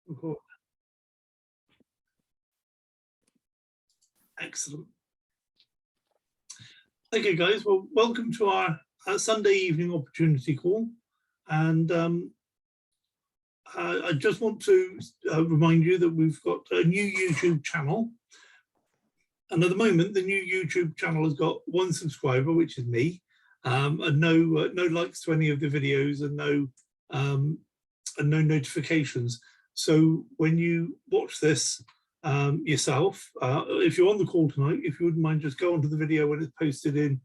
Cool. Excellent. Okay, guys. Well, welcome to our Sunday evening opportunity call. And I just want to remind you that we've got a new YouTube channel. And at the moment, the new YouTube channel has got 1 subscriber, which is me, and no likes to any of the videos, and no notifications. So when you watch this yourself, if you're on the call tonight, if you wouldn't mind, just go onto the video when it's posted in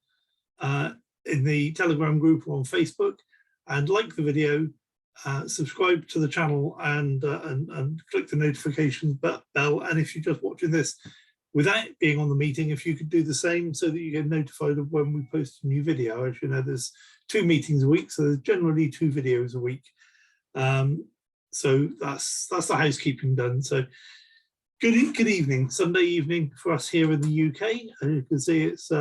the Telegram group or on Facebook, and like the video, subscribe to the channel, and click the notifications bell. And if you're just watching this without being on the meeting, if you could do the same so that you get notified of when we post a new video. As you know, there's 2 meetings a week, so there's generally 2 videos a week. So that's the housekeeping done. So good evening, Sunday evening for us here in the UK. And you can see it's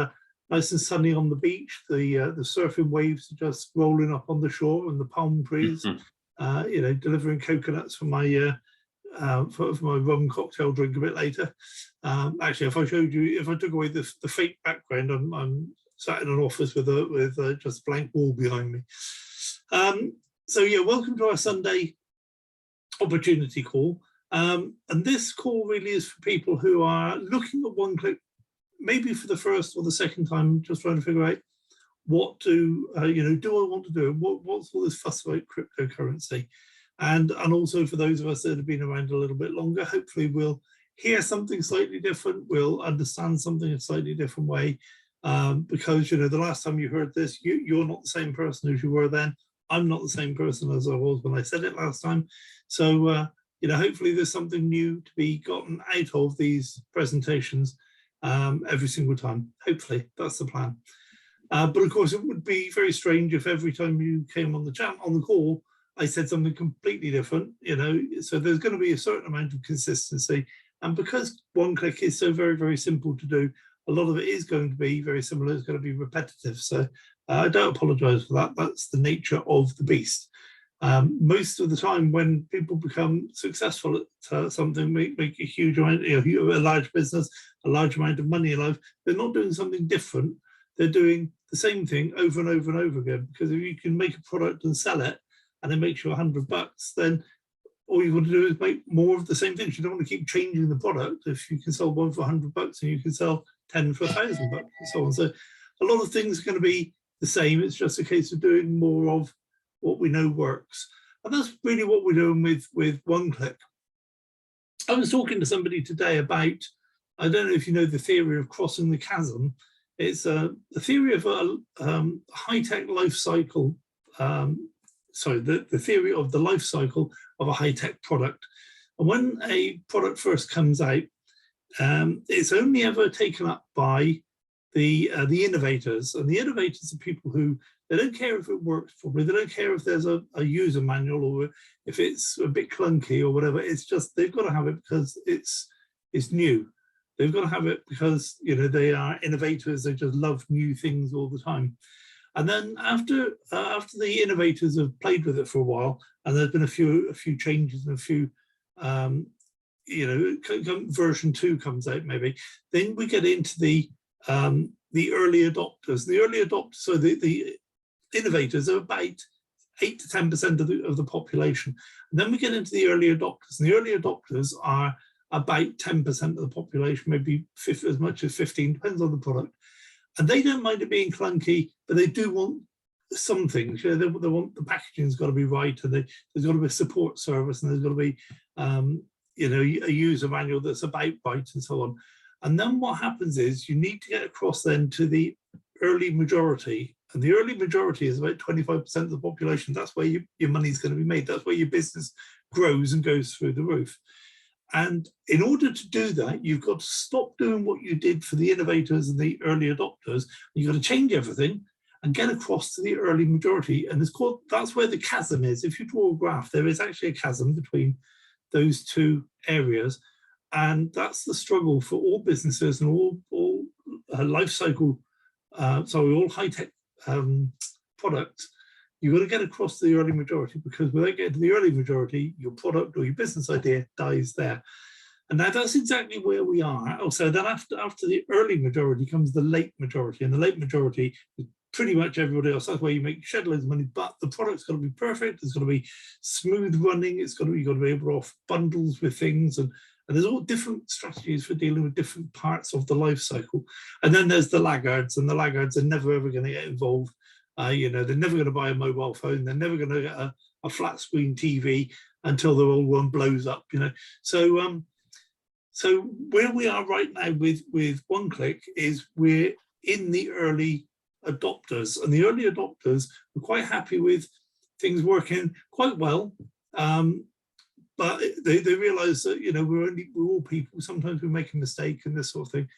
nice and sunny on the beach. The surfing waves are just rolling up on the shore, and the palm trees, you know, delivering coconuts for my rum cocktail drink a bit later. Actually, if I showed you, if I took away the fake background, I'm sat in an office with just a blank wall behind me. So yeah, welcome to our Sunday opportunity call. And this call really is for people who are looking at one-click, maybe for the first or the second time, just trying to figure out what do I want to do? What's all this fuss about cryptocurrency? And also for those of us that have been around a little bit longer, hopefully we'll hear something slightly different. We'll understand something a slightly different way, because, you know, the last time you heard this, you're not the same person as you were then. I'm not the same person as I was when I said it last time. So, you know, hopefully there's something new to be gotten out of these presentations every single time. Hopefully, that's the plan. But of course, it would be very strange if every time you came on the chat, on the call, I said something completely different, you know. So there's going to be a certain amount of consistency. And because one-click is so very, very simple to do, a lot of it is going to be very similar. It's going to be repetitive. So I don't apologize for that. That's the nature of the beast. Most of the time when people become successful at something, make a huge amount, you know, a large business, a large amount of money in life, they're not doing something different. They're doing the same thing over and over and over again. Because if you can make a product and sell it, and it makes you $100, then all you want to do is make more of the same things. You don't want to keep changing the product. If you can sell one for $100 and you can sell 10 for $1,000 and so on. So a lot of things are going to be the same. It's just a case of doing more of what we know works. And that's really what we're doing with one-click. I was talking to somebody today about, I don't know if you know the theory of crossing the chasm. It's the theory of a high-tech life cycle. The theory of the life cycle of a high-tech product. And when a product first comes out, it's only ever taken up by the innovators. And the innovators are people who, they don't care if it works properly, they don't care if there's a user manual or if it's a bit clunky or whatever. It's just, they've got to have it because it's new. They've got to have it because, you know, they are innovators, they just love new things all the time. And then after the innovators have played with it for a while, and there's been a few changes and a few, you know, version 2 comes out maybe, then we get into the early adopters. The early adopters, so the innovators are about 8 to 10% of the population. And then we get into the early adopters, and the early adopters are about 10% of the population, maybe as much as 15, depends on the product. And they don't mind it being clunky, but they do want some things. You know, they want the packaging's got to be right, and there's got to be a support service, and there's got to be, you know, a user manual that's about right, and so on. And then what happens is you need to get across then to the early majority, and the early majority is about 25% of the population. That's where your money's going to be made. That's where your business grows and goes through the roof. And in order to do that, you've got to stop doing what you did for the innovators and the early adopters. You've got to change everything and get across to the early majority. And that's where the chasm is. If you draw a graph, there is actually a chasm between those 2 areas. And that's the struggle for all businesses and all life cycle, all high-tech products, you've got to get across to the early majority, because without getting to the early majority, your product or your business idea dies there. And now that's exactly where we are. Also, then after the early majority comes the late majority, and the late majority is pretty much everybody else. That's where you make shed loads of money, but the product's got to be perfect. It's got to be smooth running. You've got to be able to offer bundles with things, and there's all different strategies for dealing with different parts of the life cycle. And then there's the laggards, and the laggards are never ever going to get involved. You know, they're never going to buy a mobile phone. They're never going to get a flat screen TV until the old one blows up. You know, so where we are right now with OneClick is we're in the early adopters, and the early adopters are quite happy with things working quite well. But they realise that, you know, we're all people. Sometimes we make a mistake and this sort of thing.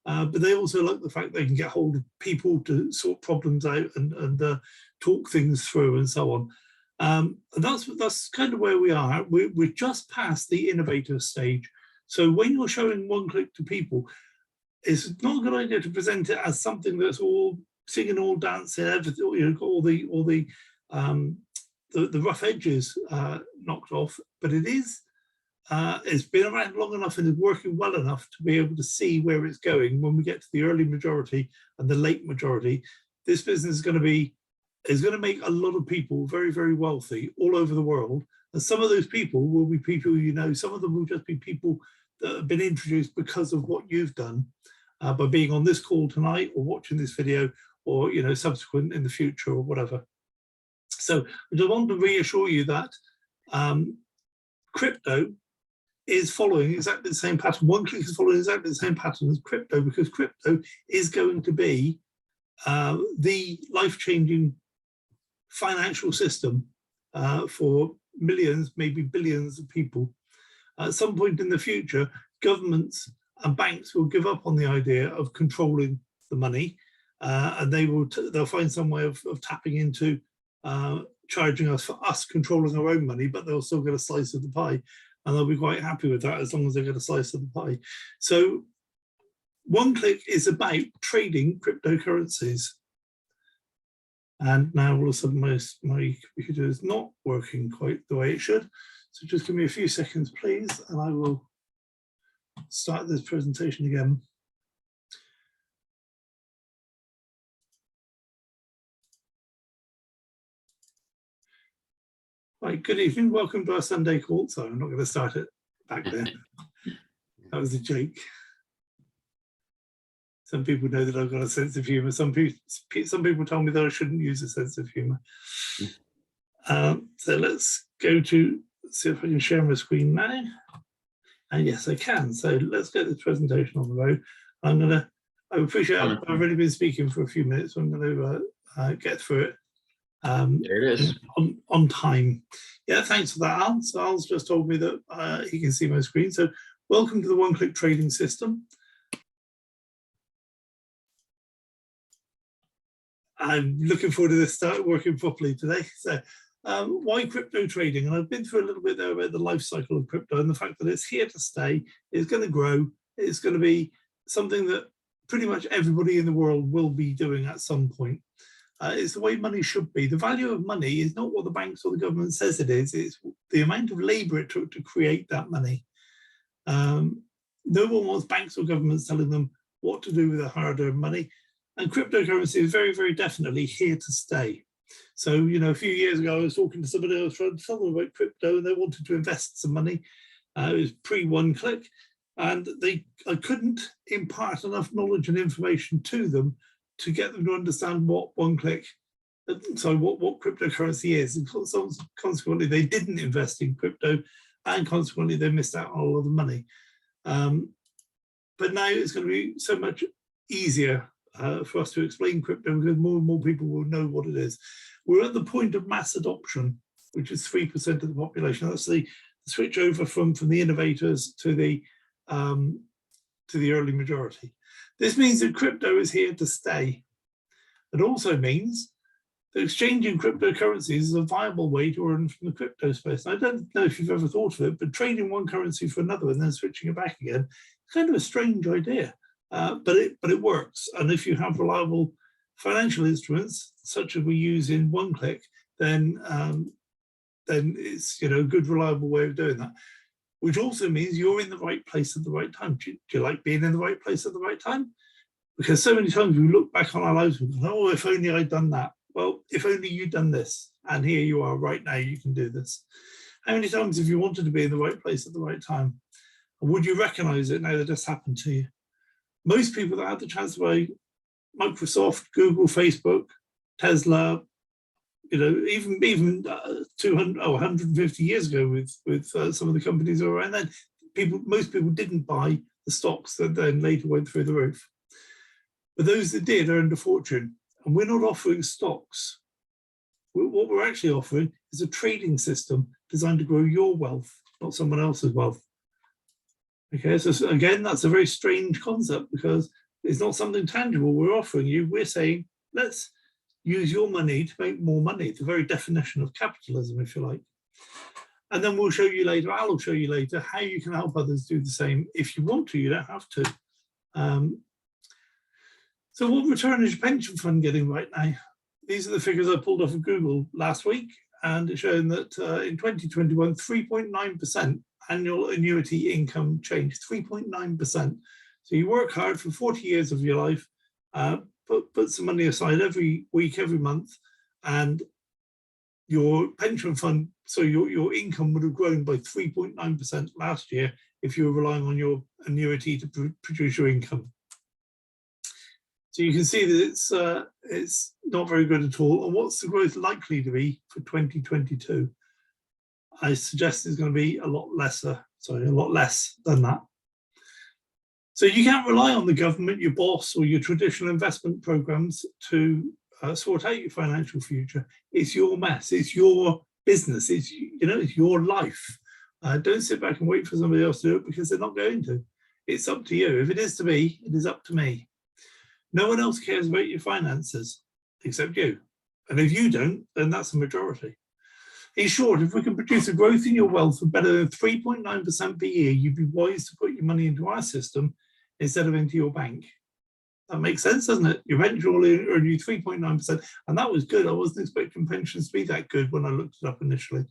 But they also like the fact they can get hold of people to sort problems out and talk things through and so on. And that's kind of where we are. We're just past the innovator stage. So when you're showing OneClick to people, it's not a good idea to present it as something that's all singing, all dancing, everything, you know, got all the rough edges knocked off. But it is, it's been around long enough and is working well enough to be able to see where it's going. When we get to the early majority and the late majority, this business is going to make a lot of people very, very wealthy all over the world. And some of those people will be people, you know, some of them will just be people that have been introduced because of what you've done by being on this call tonight or watching this video, or, you know, subsequent in the future or whatever. So I just want to reassure you that crypto is following exactly the same pattern. OneClick is following exactly the same pattern as crypto, because crypto is going to be the life-changing financial system for millions, maybe billions of people. At some point in the future, governments and banks will give up on the idea of controlling the money, and they'll find some way of tapping into charging us for us controlling our own money, but they'll still get a slice of the pie, and they'll be quite happy with that as long as they get a slice of the pie. So OneClick is about trading cryptocurrencies. And now all of a sudden my computer is not working quite the way it should. So just give me a few seconds, please, and I will start this presentation again. Right, good evening. Welcome to our Sunday call. So I'm not going to start it back there. That was a joke. Some people know that I've got a sense of humour. Some people tell me that I shouldn't use a sense of humour. So let's go to see if I can share my screen now. And yes, I can. So let's get this presentation on the road. I appreciate I've already been speaking for a few minutes, so I'm going to get through it. There it is. On time. Yeah, thanks for that, Al. So Al's just told me that he can see my screen. So welcome to the OneClick trading system. I'm looking forward to this start working properly today. So why crypto trading? And I've been through a little bit there about the life cycle of crypto and the fact that it's here to stay, it's going to grow, it's going to be something that pretty much everybody in the world will be doing at some point. It's the way money should be. The value of money is not what the banks or the government says it is, it's the amount of labor it took to create that money. No one wants banks or governments telling them what to do with their hard-earned money. And cryptocurrency is very, very definitely here to stay. So, you know, a few years ago, I was talking to somebody else trying to tell them about crypto, and they wanted to invest some money. It was pre-OneClick, and I couldn't impart enough knowledge and information to them to get them to understand what OneClick, so what cryptocurrency is. And so consequently, they didn't invest in crypto, and consequently, they missed out on all of the money. But now it's going to be so much easier for us to explain crypto, because more and more people will know what it is. We're at the point of mass adoption, which is 3% of the population. That's the switch over from the innovators to the early majority. This means that crypto is here to stay. It also means that exchanging cryptocurrencies is a viable way to earn from the crypto space. And I don't know if you've ever thought of it, but trading one currency for another and then switching it back again is kind of a strange idea. But it works. And if you have reliable financial instruments, such as we use in OneClick, then it's a good, reliable way of doing that. Which also means you're in the right place at the right time. Do you like being in the right place at the right time? Because so many times we look back on our lives and go, oh, if only I'd done that. Well, if only you'd done this, and here you are right now, you can do this. How many times have you wanted to be in the right place at the right time? And would you recognize it now that it's happened to you? Most people that had the chance to buy Microsoft, Google, Facebook, Tesla, even 200 or 150 years ago with some of the companies that were around then, most people didn't buy the stocks that then later went through the roof. But those that did earned a fortune. And we're not offering stocks. What we're actually offering is a trading system designed to grow your wealth, not someone else's wealth. Okay, so again, that's a very strange concept because it's not something tangible we're offering you. We're saying, let's use your money to make more money. It's the very definition of capitalism, if you like. And then we'll show you later, Al will show you later, how you can help others do the same. If you want to, you don't have to. So what return is your pension fund getting right now? These are the figures I pulled off of Google last week, and it's showing that in 2021, 3.9% annual annuity income change, 3.9%. So you work hard for 40 years of your life, put some money aside every week, every month, and your pension fund, so your income would have grown by 3.9% last year if you were relying on your annuity to produce your income. So you can see that it's not very good at all. And what's the growth likely to be for 2022? I suggest it's going to be a lot less than that. So you can't rely on the government, your boss, or your traditional investment programs to sort out your financial future. It's your mess. It's your business. It's your life. Don't sit back and wait for somebody else to do it because they're not going to. It's up to you. If it is to be, it is up to me. No one else cares about your finances except you. And if you don't, then that's the majority. In short, if we can produce a growth in your wealth of better than 3.9% per year, you'd be wise to put your money into our system instead of into your bank. That makes sense, doesn't it? Your pension will earn you 3.9%, and that was good. I wasn't expecting pensions to be that good when I looked it up initially.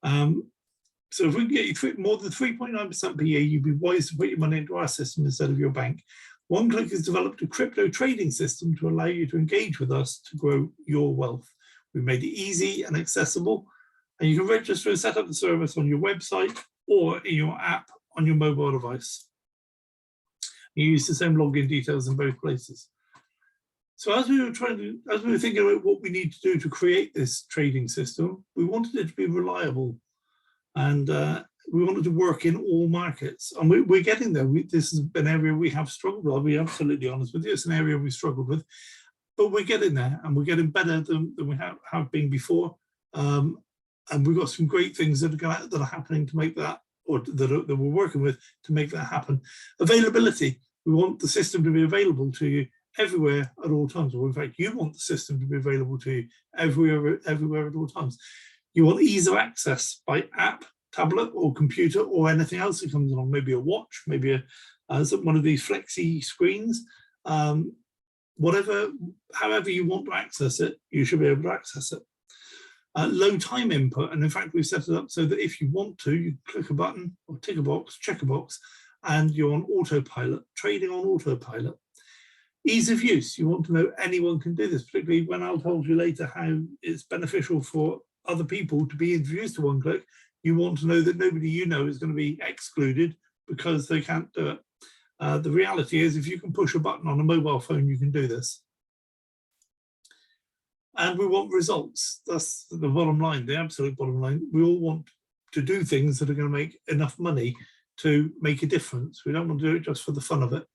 So if we can get you more than 3.9% per year, you'd be wise to put your money into our system instead of your bank. OneClick has developed a crypto trading system to allow you to engage with us to grow your wealth. We've made it easy and accessible, and you can register and set up the service on your website or in your app on your mobile device. You use the same login details in both places. So as we were thinking about what we need to do to create this trading system, we wanted it to be reliable, and we wanted to work in all markets, and we're getting there. This has been an area we have struggled with. I'll be absolutely honest with you. It's an area we struggled with, but we're getting there, and we're getting better than we have been before. And we've got some great things that are happening to make that, or that we're working with to make that happen. Availability. We want the system to be available to you everywhere at all times, or in fact, you want the system to be available to you everywhere at all times. You want ease of access by app, tablet, or computer, or anything else that comes along. Maybe a watch, maybe one of these flexi screens. However you want to access it, you should be able to access it. Low time input, and in fact we've set it up so that if you want to, you click a button or tick a box, check a box, and you're on autopilot, trading on autopilot. Ease of use, you want to know anyone can do this, particularly when I'll tell you later how it's beneficial for other people to be introduced to OneClick. You want to know that nobody you know is going to be excluded because they can't do it. The reality is, if you can push a button on a mobile phone, you can do this. And we want results. That's the bottom line, the absolute bottom line. We all want to do things that are going to make enough money to make a difference. We don't want to do it just for the fun of it.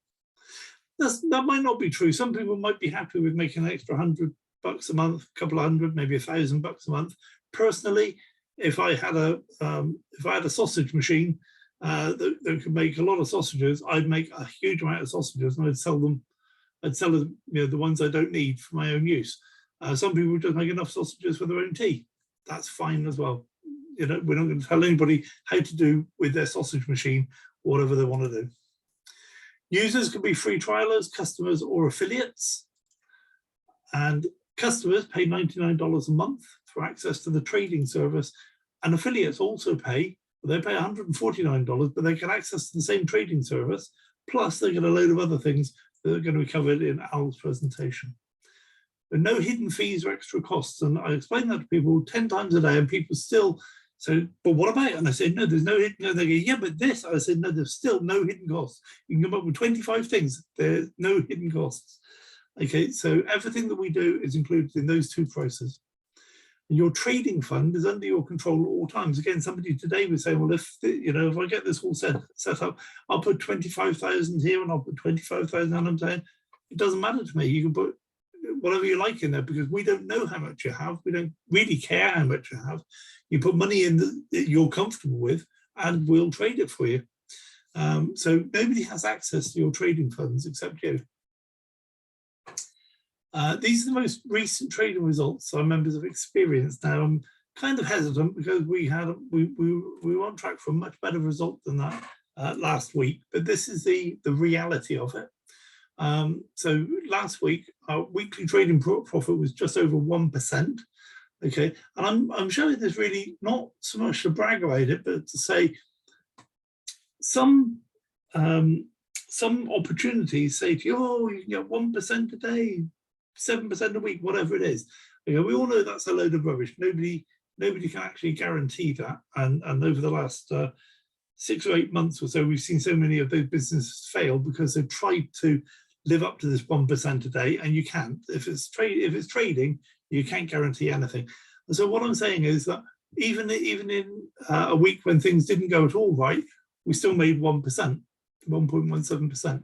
That might not be true. Some people might be happy with making an extra $100 a month, a couple of hundred, maybe $1,000 a month. Personally, if I had a sausage machine that could make a lot of sausages, I'd make a huge amount of sausages, and I'd sell them. I'd sell them, the ones I don't need for my own use. Some people just make enough sausages for their own tea. That's fine as well. We're not going to tell anybody how to do with their sausage machine whatever they want to do. Users can be free trialers, customers, or affiliates. And customers pay $99 a month for access to the trading service. And affiliates also pay, they pay $149, but they can access the same trading service, plus they get a load of other things that are going to be covered in Al's presentation. But no hidden fees or extra costs. And I explain that to people 10 times a day, and people still say, but what about it? And I said, no, there's no hidden. No, they go, yeah, but this. I said, no, there's still no hidden costs. You can come up with 25 things. There's no hidden costs. Okay, so everything that we do is included in those two prices. And your trading fund is under your control at all times. Again, somebody today was saying, well, if I get this all set up, I'll put 25,000 here and I'll put 25,000. And I'm saying, it doesn't matter to me. You can put whatever you like in there, because we don't know how much you have. We don't really care how much you have. You put money in that you're comfortable with, and we'll trade it for you. So nobody has access to your trading funds except you. These are the most recent trading results our members have experienced. Now, I'm kind of hesitant because we were on track for a much better result than that last week, but this is the reality of it. So last week, our weekly trading profit was just over 1%. Okay, and I'm showing this really not so much to brag about it, but to say some opportunities say to you, oh, you can get 1% a day, 7% a week, whatever it is. We all know that's a load of rubbish. Nobody can actually guarantee that. And over the last 6 or 8 months or so, we've seen so many of those businesses fail because they've tried to live up to this 1% a day, and you can't. If it's trading, you can't guarantee anything. And so what I'm saying is that even in a week when things didn't go at all right, we still made 1%, 1.17%,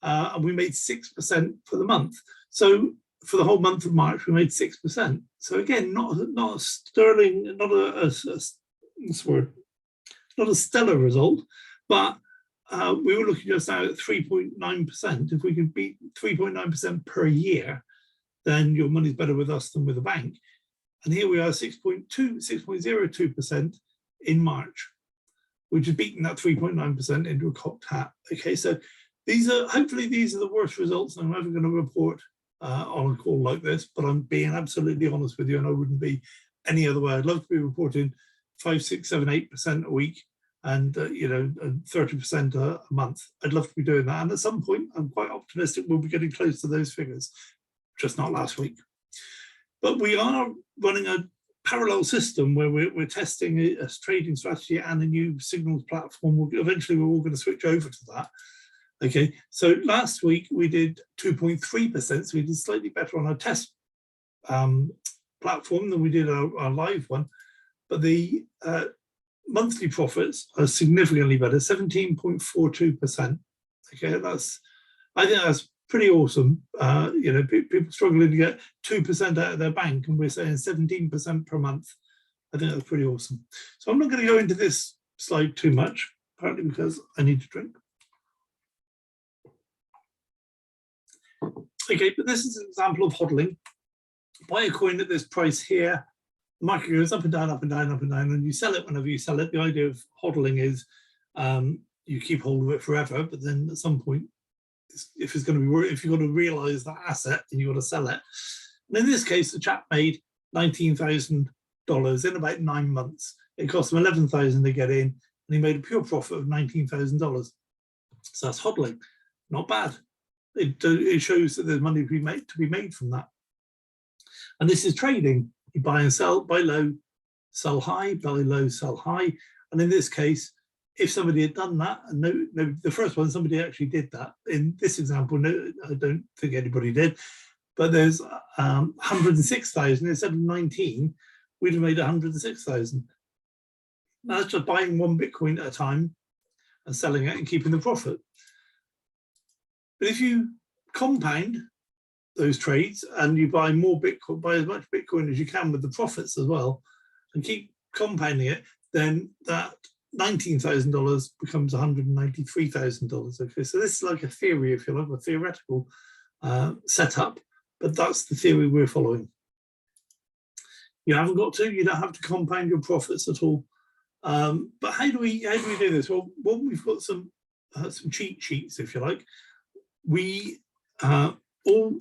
and we made 6% for the month. So for the whole month of March, we made 6%. So again, not a sterling, not a stellar result, but we were looking just now at 3.9%. If we can beat 3.9% per year, then your money's better with us than with a bank. And here we are, 6.02% in March, which is beating that 3.9% into a cocked hat. Okay, so hopefully these are the worst results I'm ever going to report on a call like this, but I'm being absolutely honest with you, and I wouldn't be any other way. I'd love to be reporting 5, 6, 7, 8% a week, and 30% a month. I'd love to be doing that, and at some point I'm quite optimistic we'll be getting close to those figures, just not last week. But we are running a parallel system where we're testing a trading strategy and a new signals platform. Eventually we're all going to switch over to that. Okay, so last week we did 2.3%, so we did slightly better on our test platform than we did our live one, but the monthly profits are significantly better, 17.42%. Okay, I think that's pretty awesome. People struggling to get 2% out of their bank, and we're saying 17% per month. I think that's pretty awesome. So I'm not going to go into this slide too much, partly because I need to drink. Okay, but this is an example of hodling. Buy a coin at this price here, the market goes up and down, up and down, up and down, and you sell it whenever you sell it. The idea of hodling is you keep hold of it forever, but then at some point, if you've got to realize that asset, then you've got to sell it. And in this case, the chap made $19,000 in about 9 months. It cost him $11,000 to get in, and he made a pure profit of $19,000. So that's hodling, not bad. It shows that there's money to be made from that. And this is trading. You buy and sell, buy low, sell high, buy low, sell high. And in this case, if somebody had done that, and the first one, somebody actually did that. In this example, no, I don't think anybody did, but there's 106,000 instead of 19, we'd have made 106,000. That's just buying one Bitcoin at a time and selling it and keeping the profit. But if you compound those trades and you buy more Bitcoin, buy as much Bitcoin as you can with the profits as well, and keep compounding it, then that $19,000 becomes $193,000. Okay, so this is like a theory, if you like, a theoretical setup, but that's the theory we're following. You don't have to compound your profits at all. But how do we do this? Well, we've got some cheat sheets, if you like. We all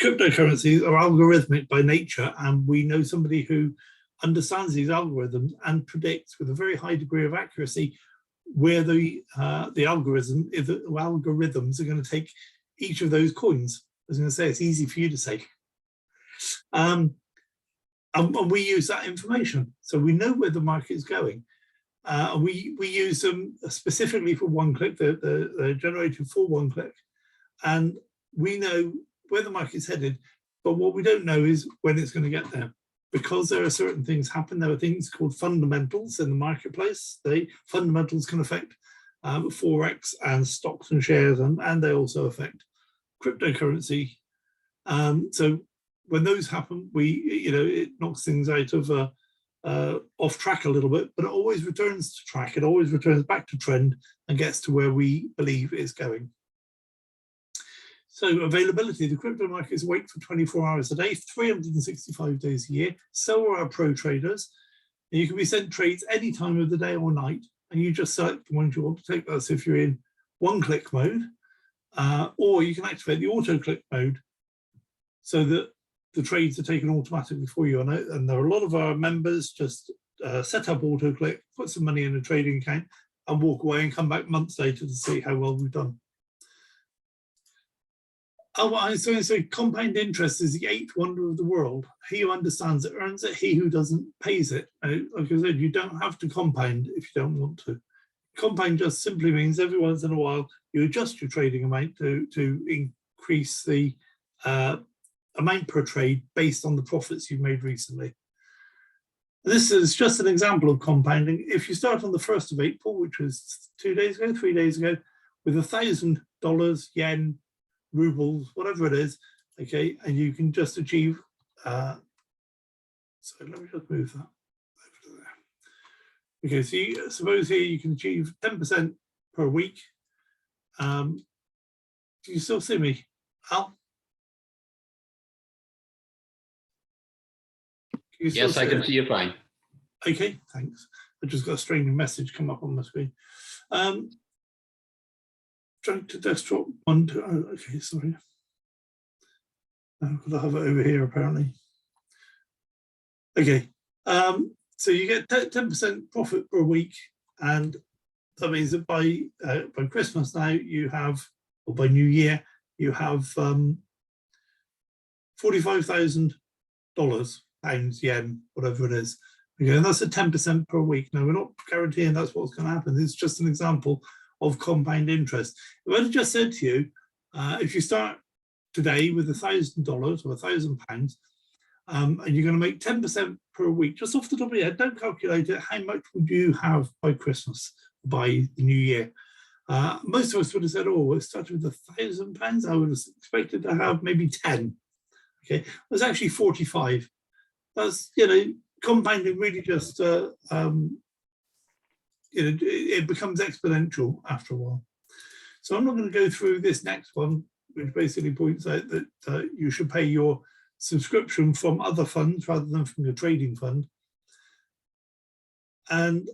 cryptocurrencies are algorithmic by nature, and we know somebody who understands these algorithms and predicts with a very high degree of accuracy where the algorithms are going to take each of those coins. I was going to say, it's easy for you to say. And we use that information, so we know where the market is going. We use them specifically for one click. They're generated for one click, and we know where the market's headed, but what we don't know is when it's going to get there. Because there are certain things happen, there are things called fundamentals in the marketplace. Fundamentals can affect Forex and stocks and shares, and they also affect cryptocurrency. So when those happen, it knocks things out of off track a little bit, but it always returns to track. It always returns back to trend and gets to where we believe it's going. So availability, the crypto market is awake for 24 hours a day, 365 days a year. So are our pro traders. And you can be sent trades any time of the day or night, and you just select the ones you want to take. That's if you're in one-click mode, or you can activate the auto-click mode so that the trades are taken automatically for you. And there are a lot of our members just set up auto-click, put some money in a trading account, and walk away and come back months later to see how well we've done. Oh, I was going to say compound interest is the eighth wonder of the world. He who understands it earns it, he who doesn't pays it. Like I said, you don't have to compound if you don't want to. Compound just simply means every once in a while you adjust your trading amount to increase the amount per trade based on the profits you've made recently. This is just an example of compounding. If you start on the 1st of April, which was 3 days ago, with $1,000, yen, rubles, whatever it is, okay, and you can just achieve, so let me just move that over to there. Okay, so suppose here you can achieve 10% per week. Do you still see me, Al? Yes, I can see you fine. Okay, thanks. I just got a strange message come up on my screen. Drag to desktop 1, 2, oh, okay, sorry. I've got to have it over here apparently. Okay, so you get 10% profit per week, and that means that by Christmas now you have, or by New Year, you have $45,000, pounds, yen, whatever it is. Okay, and that's a 10% per week. Now, we're not guaranteeing that's what's going to happen. It's just an example of compound interest. If I had just said to you, if you start today with $1,000 or £1,000, and you're going to make 10% per week, just off the top of your head, don't calculate it, how much would you have by Christmas, by the new year? Most of us would have said, oh, it started with £1,000. I would have expected to have maybe 10. Okay, it was actually 45. That's, compounding really just, it becomes exponential after a while. So I'm not going to go through this next one, which basically points out that you should pay your subscription from other funds rather than from your trading fund. And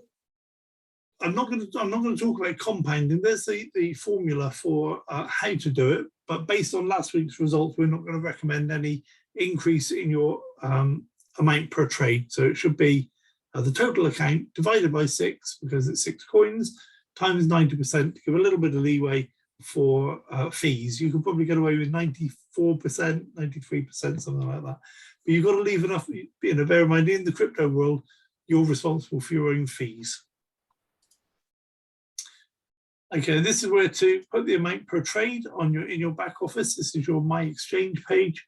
I'm not going to talk about compounding. There's the formula for how to do it, but based on last week's results, we're not going to recommend any increase in your amount per trade. So it should be the total account divided by 6, because it's 6 coins, times 90% to give a little bit of leeway for fees. You could probably get away with 94%, 93%, something like that. But you've got to leave enough, bear in mind, in the crypto world, you're responsible for your own fees. Okay, this is where to put the amount per trade on in your back office. This is your My Exchange page.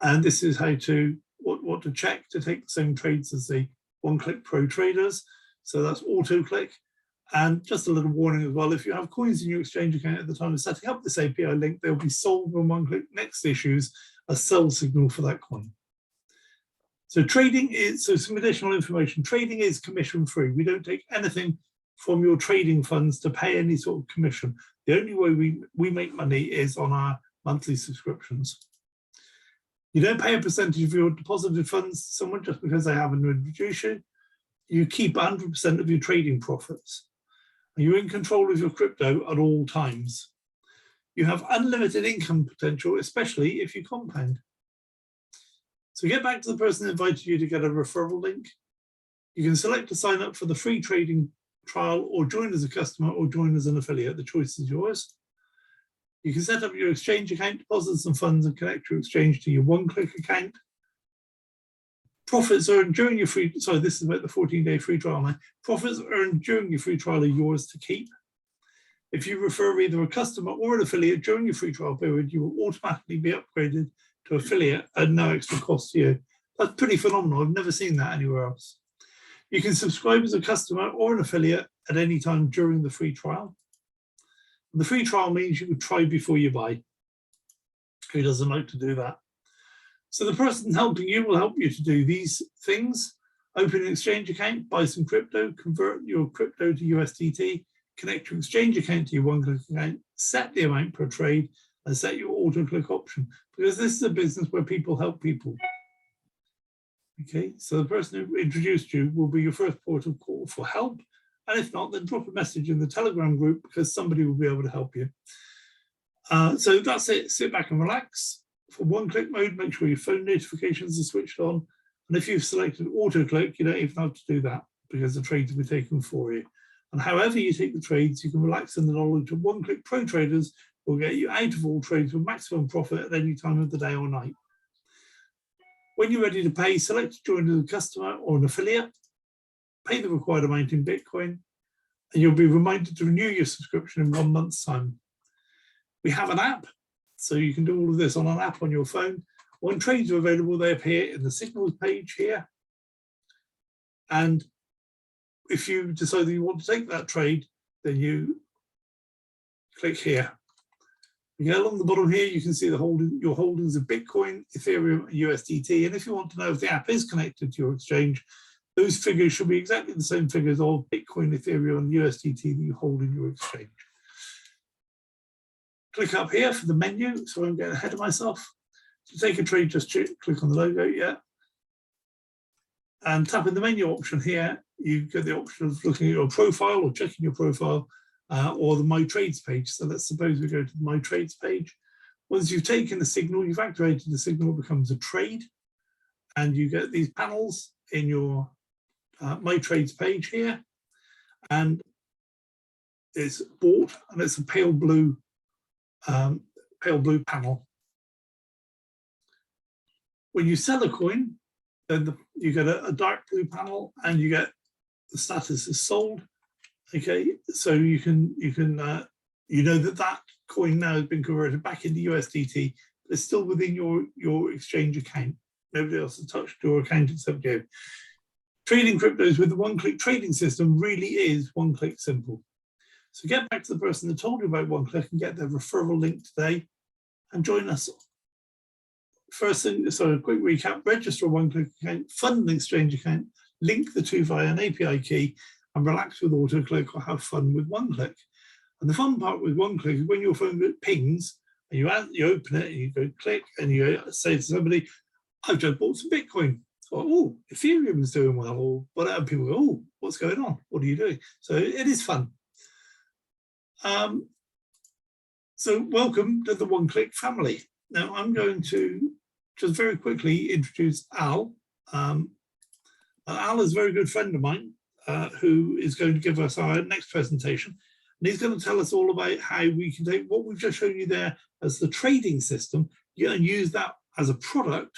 And this is how to, what to check to take the same trades as the one-click pro traders. So that's auto-click. And just a little warning as well, if you have coins in your exchange account at the time of setting up this API link, they'll be sold when one-click next issues a sell signal for that coin. So trading is, so some additional information, trading is commission-free. We don't take anything from your trading funds to pay any sort of commission. The only way we make money is on our monthly subscriptions. You don't pay a percentage of your deposited funds to someone just because they haven't introduced you. You keep 100% of your trading profits. You're in control of your crypto at all times. You have unlimited income potential, especially if you compound. So get back to the person who invited you to get a referral link. You can select to sign up for the free trading trial or join as a customer or join as an affiliate. The choice is yours. You can set up your exchange account, deposit some funds and connect your exchange to your one-click account. Profits earned during your free, sorry, this is about the 14-day free trial now. Profits earned during your free trial are yours to keep. If you refer either a customer or an affiliate during your free trial period, you will automatically be upgraded to affiliate at no extra cost to you. That's pretty phenomenal. I've never seen that anywhere else. You can subscribe as a customer or an affiliate at any time during the free trial. And the free trial means you can try before you buy. Who doesn't like to do that? So the person helping you will help you to do these things. Open an exchange account, buy some crypto, convert your crypto to USDT, connect your exchange account to your one-click account, set the amount per trade, and set your auto-click option, because this is a business where people help people. Okay, so the person who introduced you will be your first port of call for help, and if not, then drop a message in the Telegram group because somebody will be able to help you. So that's it. Sit back and relax. For one-click mode, make sure your phone notifications are switched on, and if you've selected auto-click, you don't even have to do that because the trades will be taken for you. And however you take the trades, you can relax in the knowledge of one-click pro traders will get you out of all trades with maximum profit at any time of the day or night. When you're ready to pay, select to join as a customer or an affiliate, pay the required amount in Bitcoin, and you'll be reminded to renew your subscription in 1 month's time. We have an app, so you can do all of this on an app on your phone. When trades are available, they appear in the signals page here. And if you decide that you want to take that trade, then you click here. You go along the bottom here, you can see your holdings of Bitcoin, Ethereum, and USDT. And if you want to know if the app is connected to your exchange, those figures should be exactly the same figures of Bitcoin, Ethereum, and USDT that you hold in your exchange. Click up here for the menu, so I'm getting ahead of myself. To take a trade, just click on the logo, yeah. And tap in the menu option here, you get the option of looking at your profile or checking your profile, or the My Trades page. So let's suppose we go to the My Trades page. Once you've taken the signal, you've activated the signal, it becomes a trade, and you get these panels in your My Trades page here, and it's bought, and it's a pale blue panel. When you sell a coin, then you get a dark blue panel, and you get the status is sold. Okay, so you know that coin now has been converted back into USDT, but it's still within your exchange account. Nobody else has touched your account except you. Trading cryptos with the one-click trading system really is one-click simple. So get back to the person that told you about one-click and get their referral link today and join us. First thing, so a quick recap: register a one-click account, fund an exchange account, link the two via an API key, and relax with auto-click or have fun with one-click. And the fun part with one-click is when your phone pings and you open it and you go click and you say to somebody, I've just bought some Bitcoin. Or, oh, Ethereum is doing well, or whatever. People go, oh, what's going on? What are you doing? So it is fun. So welcome to the one-click family. Now I'm going to just very quickly introduce Al. Al is a very good friend of mine who is going to give us our next presentation. And he's going to tell us all about how we can take what we've just shown you there as the trading system and use that as a product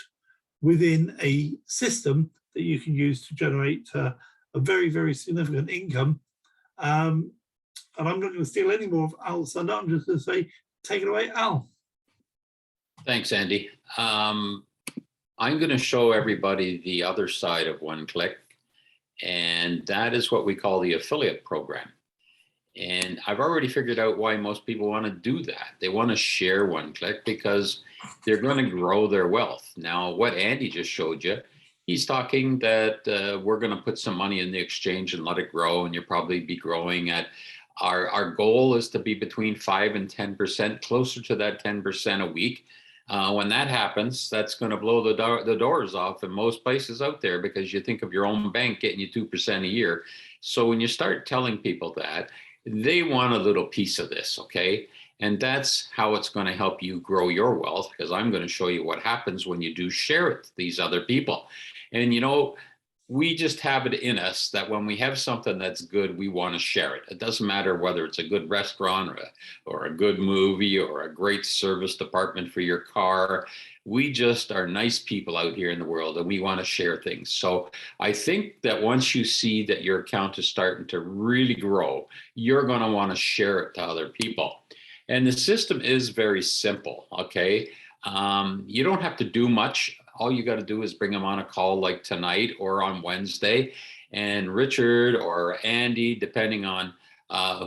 within a system that you can use to generate a very, very significant income. And I'm not going to steal any more of Al's thunder. I'm just going to say, take it away, Al. Thanks, Andy. I'm going to show everybody the other side of one-click, and that is what we call the affiliate program. And I've already figured out why most people want to do that. They want to share one-click because they're going to grow their wealth. Now, what Andy just showed you, he's talking that we're going to put some money in the exchange and let it grow, and you'll probably be growing at our goal is to be between 5 and 10%, closer to that 10% a week. When that happens, that's going to blow the doors off in most places out there, because you think of your own bank getting you 2% a year. So when you start telling people that, they want a little piece of this, okay? And that's how it's going to help you grow your wealth, because I'm going to show you what happens when you do share it to these other people. And we just have it in us that when we have something that's good, we want to share it. It doesn't matter whether it's a good restaurant or a good movie or a great service department for your car. We just are nice people out here in the world, and we want to share things. So I think that once you see that your account is starting to really grow, you're going to want to share it to other people. And the system is very simple, okay? You don't have to do much. All you got to do is bring them on a call like tonight or on Wednesday. And Richard or Andy, depending on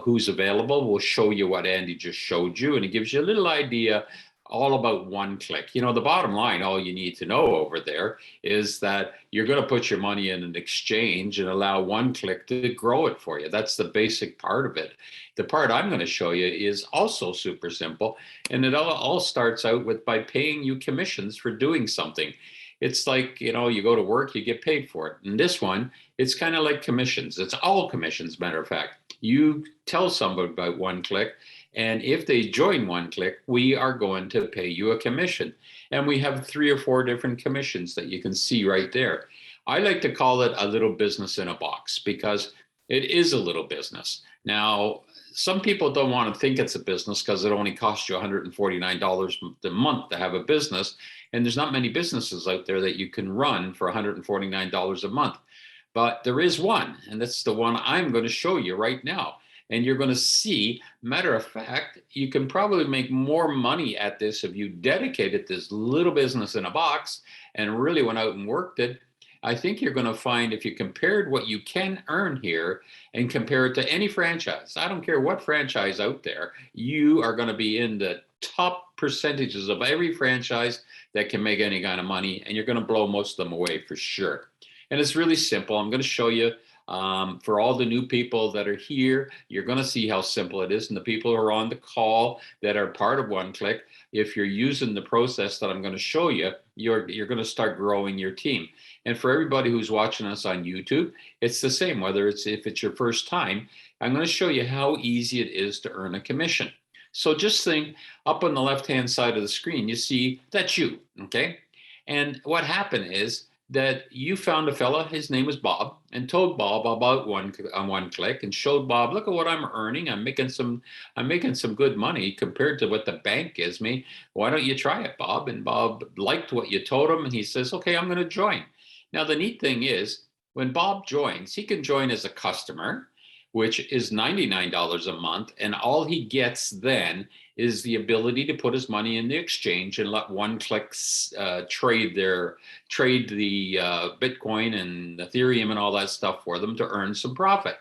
who's available, will show you what Andy just showed you. And it gives you a little idea all about one click. The bottom line, all you need to know over there is that you're going to put your money in an exchange and allow one click to grow it for you. That's the basic part of it. The part I'm going to show you is also super simple. And it all starts out with by paying you commissions for doing something. It's like, you go to work, you get paid for it. And this one, it's kind of like commissions. It's all commissions, matter of fact. You tell somebody about one click, and if they join one click, we are going to pay you a commission. And we have 3 or 4 different commissions that you can see right there. I like to call it a little business in a box, because it is a little business. Now, some people don't want to think it's a business because it only costs you $149 a month to have a business. And there's not many businesses out there that you can run for $149 a month. But there is one, and that's the one I'm going to show you right now. And you're going to see, matter of fact, you can probably make more money at this if you dedicated this little business in a box and really went out and worked it. I think you're going to find, if you compared what you can earn here and compare it to any franchise, I don't care what franchise out there, you are going to be in the top percentages of every franchise that can make any kind of money, and you're going to blow most of them away for sure. And it's really simple. I'm going to show you. For all the new people that are here, you're going to see how simple it is. And the people who are on the call that are part of One Click, if you're using the process that I'm going to show you, you're going to start growing your team. And for everybody who's watching us on YouTube, it's the same. If it's your first time, I'm going to show you how easy it is to earn a commission. So just think, up on the left-hand side of the screen, you see that's you, okay? And what happened is that you found a fella, his name was Bob, and told Bob about one click, and showed Bob, look at what I'm earning. I'm making some good money compared to what the bank gives me. Why don't you try it, Bob? And Bob liked what you told him, and he says, okay, I'm going to join. Now, the neat thing is, when Bob joins, he can join as a customer, which is $99 a month, and all he gets then is the ability to put his money in the exchange and let One Click trade the Bitcoin and Ethereum and all that stuff for them to earn some profit.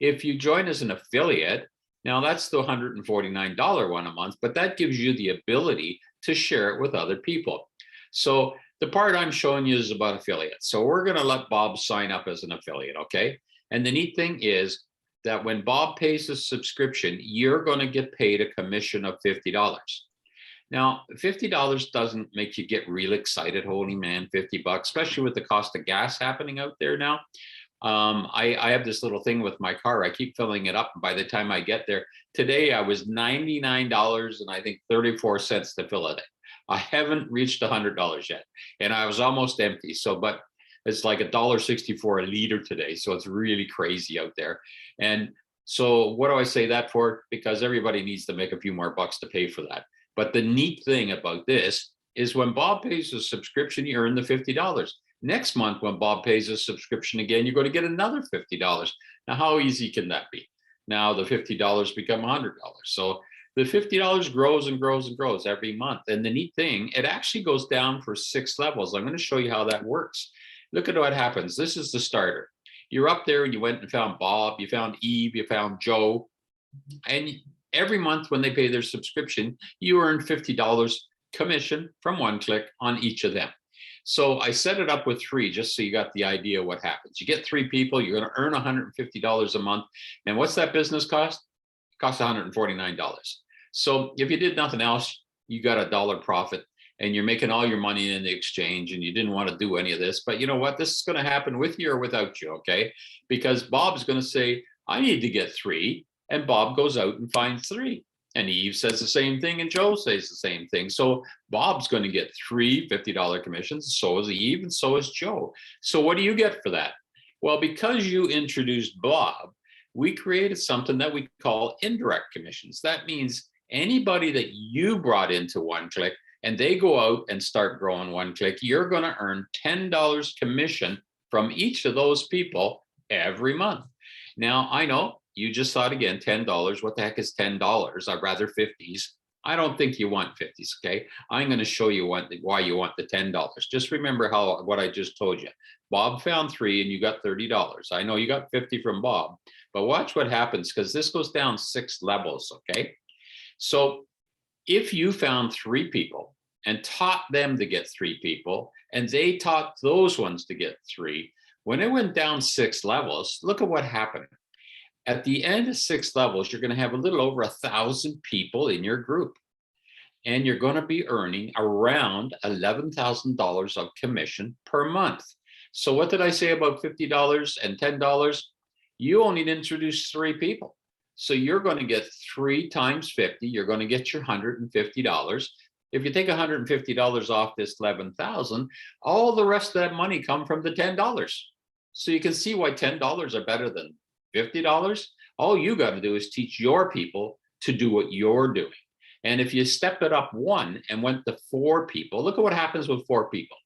If you join as an affiliate, now that's the $149 one a month, but that gives you the ability to share it with other people. So the part I'm showing you is about affiliates. So we're going to let Bob sign up as an affiliate, okay? And the neat thing is that when Bob pays a subscription, you're going to get paid a commission of $50. Now, $50 doesn't make you get real excited. Holy man, $50, especially with the cost of gas happening out there now. I have this little thing with my car. I keep filling it up. And by the time I get there, today I was $99 and I think 34 cents to fill it. I haven't reached $100 yet, and I was almost empty. So, but it's like $1.64 a liter today. So it's really crazy out there. And so what do I say that for? Because everybody needs to make a few more bucks to pay for that. But the neat thing about this is when Bob pays a subscription, you earn the $50. Next month, when Bob pays a subscription again, you're going to get another $50. Now, how easy can that be? Now the $50 become $100. So the $50 grows and grows and grows every month. And the neat thing, it actually goes down for 6 levels. I'm going to show you how that works. Look at what happens. This is the starter. You're up there and you went and found Bob, you found Eve, you found Joe. And every month when they pay their subscription, you earn $50 commission from One Click on each of them. So I set it up with 3 just so you got the idea what happens. You get 3 people, you're going to earn $150 a month. And what's that business cost? It costs $149. So if you did nothing else, you got $1 profit. And you're making all your money in the exchange, and you didn't want to do any of this. But you know what? This is going to happen with you or without you, okay? Because Bob's going to say, I need to get 3. And Bob goes out and finds 3. And Eve says the same thing, and Joe says the same thing. So Bob's going to get three $50 commissions, so is Eve, and so is Joe. So what do you get for that? Well, because you introduced Bob, we created something that we call indirect commissions. That means anybody that you brought into OneClick and they go out and start growing OneClick, you're going to earn $10 commission from each of those people every month. Now, I know you just thought again, $10. What the heck is $10? I'd rather 50s. I don't think you want 50s, okay? I'm going to show you why you want the $10. Just remember what I just told you. Bob found 3 and you got $30. I know you got 50 from Bob, but watch what happens, because this goes down 6 levels, okay? So if you found 3 people and taught them to get 3 people, and they taught those ones to get 3, when it went down 6 levels, look at what happened. At the end of 6 levels, you're going to have a little over 1,000 people in your group, and you're going to be earning around $11,000 of commission per month. So what did I say about $50 and $10? You only introduced 3 people. So you're going to get 3 times 50. You're going to get your $150. If you take $150 off this 11,000, all the rest of that money come from the $10. So you can see why $10 are better than $50. All you got to do is teach your people to do what you're doing. And if you step it up 1 and went to 4 people, look at what happens with 4 people.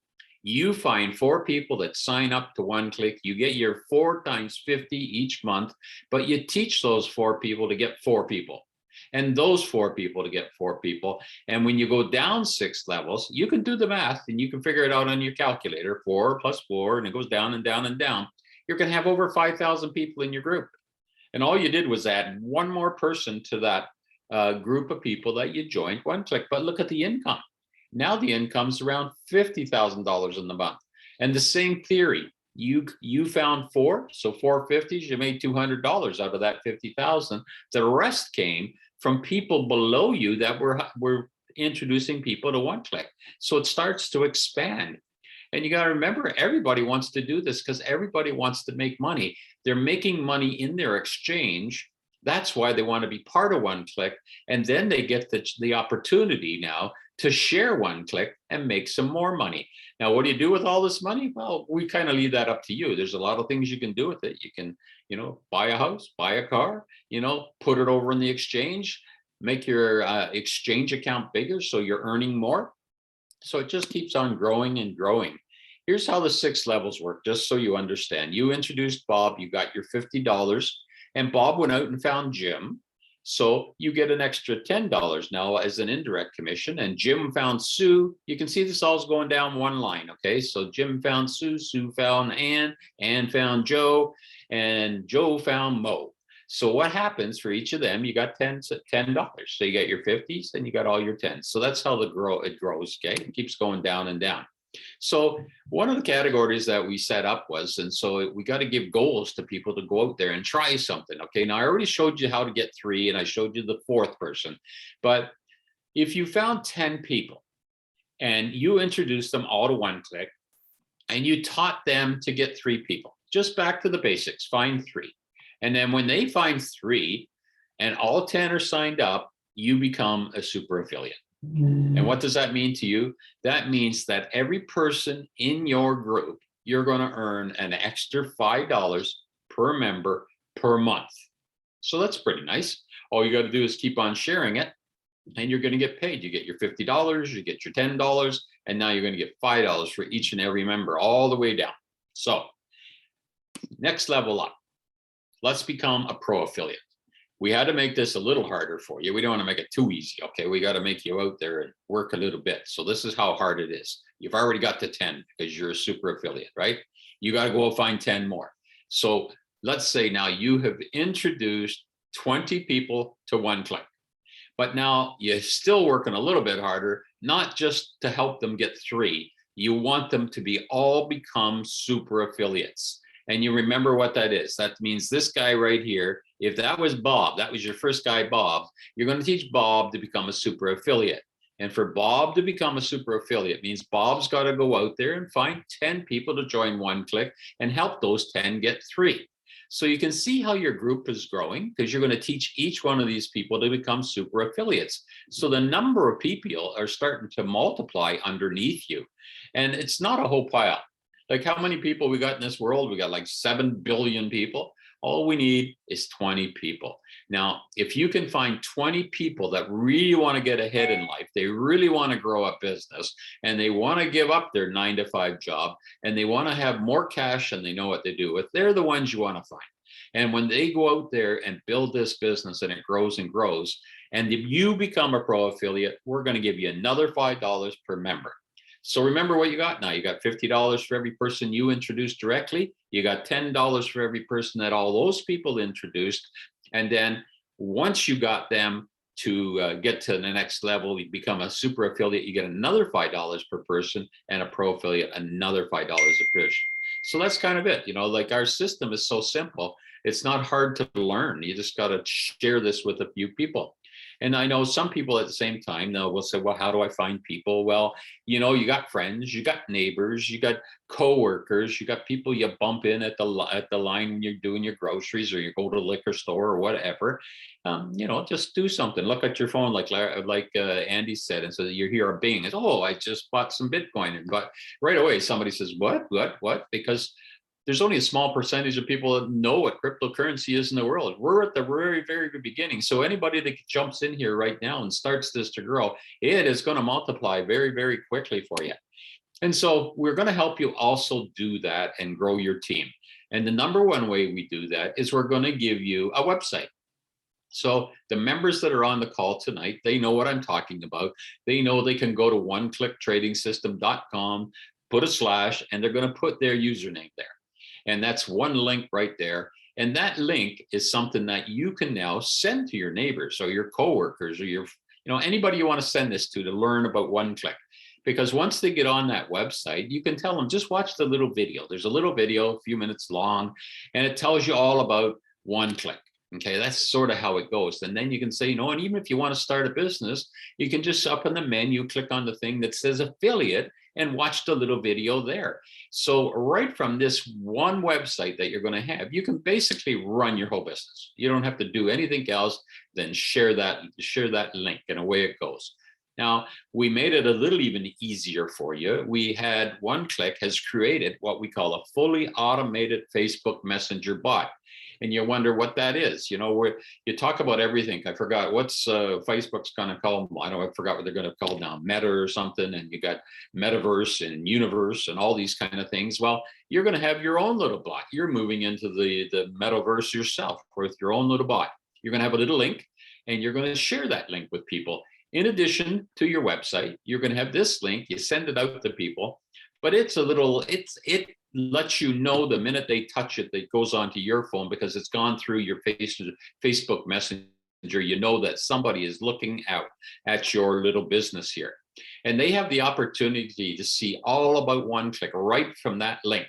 You find 4 people that sign up to OneClick. You get your 4 times 50 each month, but you teach those 4 people to get 4 people, and those 4 people to get 4 people. And when you go down 6 levels, you can do the math and you can figure it out on your calculator, 4 plus 4, and it goes down and down and down. You're going to have over 5,000 people in your group. And all you did was add 1 more person to that group of people that you joined OneClick. But look at the income. Now the income's around $50,000 in the month. And the same theory, you found 4, so 4 50s, you made $200 out of that 50,000. The rest came from people below you that were introducing people to OneClick. So it starts to expand. And you got to remember, everybody wants to do this because everybody wants to make money. They're making money in their exchange. That's why they want to be part of OneClick. And then they get the opportunity now to share OneClick and make some more money. Now, what do you do with all this money? Well, we kind of leave that up to you. There's a lot of things you can do with it. You can, buy a house, buy a car, put it over in the exchange, make your exchange account bigger so you're earning more. So it just keeps on growing and growing. Here's how the 6 levels work, just so you understand. You introduced Bob, you got your $50, and Bob went out and found Jim. So you get an extra $10 now as an indirect commission. And Jim found Sue. You can see this all's going down 1 line. Okay, so Jim found Sue, Sue found Ann found Joe, and Joe found Mo. So what happens for each of them? You got $10. So you got your 50s and you got all your 10s. So that's how it grows. Okay, it keeps going down and down. So one of the categories that we set up was, and so we got to give goals to people to go out there and try something. Okay, now I already showed you how to get 3 and I showed you the 4th person. But if you found 10 people and you introduced them all to OneClick and you taught them to get 3 people, just back to the basics, find 3. And then when they find 3 and all 10 are signed up, you become a super affiliate. And what does that mean to you? That means that every person in your group, you're going to earn an extra $5 per member per month. So that's pretty nice. All you got to do is keep on sharing it and you're going to get paid. You get your $50, you get your $10, and now you're going to get $5 for each and every member all the way down. So next level up, let's become a pro affiliate. We had to make this a little harder for you. We don't want to make it too easy. Okay, we got to make you out there and work a little bit. So this is how hard it is. You've already got to 10 because you're a super affiliate, right? You got to go find 10 more. So let's say now you have introduced 20 people to OneClick, but now you're still working a little bit harder, not just to help them get 3. You want them to all become super affiliates. And you remember what that is. That means this guy right here, if that was Bob, that was your first guy, Bob, you're going to teach Bob to become a super affiliate. And for Bob to become a super affiliate means Bob's got to go out there and find 10 people to join OneClick and help those 10 get 3. So you can see how your group is growing because you're going to teach each one of these people to become super affiliates. So the number of people are starting to multiply underneath you. And it's not a whole pile. Like how many people we got in this world? We got like 7 billion people. All we need is 20 people. Now, if you can find 20 people that really want to get ahead in life, they really want to grow a business, and they want to give up their 9-to-5 job, and they want to have more cash and they know what to do with, they're the ones you want to find. And when they go out there and build this business and it grows and grows, and if you become a pro affiliate, we're going to give you another $5 per member. So remember what you got now. You got $50 for every person you introduced directly. You got $10 for every person that all those people introduced. And then once you got them to get to the next level, you become a super affiliate, you get another $5 per person, and a pro affiliate, another $5 a person. So that's kind of it. You know, like our system is so simple. It's not hard to learn. You just got to share this with a few people. And I know some people at the same time, though, will say, well, how do I find people? Well, you know, you got friends, you got neighbors, you got coworkers, you got people you bump in at the line when you're doing your groceries, or you go to the liquor store or whatever. You know, just do something. Look at your phone, like Andy said, and so you hear a bing. It's, oh, I just bought some Bitcoin, and but right away somebody says, what? Because there's only a small percentage of people that know what cryptocurrency is in the world. We're at the very, very beginning. So anybody that jumps in here right now and starts this to grow, it is going to multiply very, very quickly for you. And so we're going to help you also do that and grow your team. And the number one way we do that is we're going to give you a website. So the members that are on the call tonight, they know what I'm talking about. They know they can go to oneclicktrading.com, put a slash, and they're going to put their username there. And that's one link right there. And that link is something that you can now send to your neighbors or your coworkers or your, you know, anybody you want to send this to learn about OneClick. Because once they get on that website, you can tell them, just watch the little video. There's a little video, a few minutes long, and it tells you all about OneClick. Okay, that's sort of how it goes. And then you can say, you know, and even if you want to start a business, you can just up in the menu, click on the thing that says affiliate and watch the little video there. So right from this one website that you're going to have, you can basically run your whole business. You don't have to do anything else than share that link, and away it goes. Now, we made it a little even easier for you. We had OneClick has created what we call a fully automated Facebook Messenger bot. And you wonder what that is. You know, where you talk about everything. I forgot what's Facebook's going to call them. I forgot what they're going to call now, Meta or something. And you got Metaverse and Universe and all these kind of things. Well, you're going to have your own little bot. You're moving into the Metaverse yourself with your own little bot. You're going to have a little link, and you're going to share that link with people. In addition to your website, you're going to have this link. You send it out to people, but it lets you know the minute they touch it, that goes onto your phone because it's gone through your Facebook Messenger. You know that somebody is looking out at your little business here. And they have the opportunity to see all about OneClick right from that link.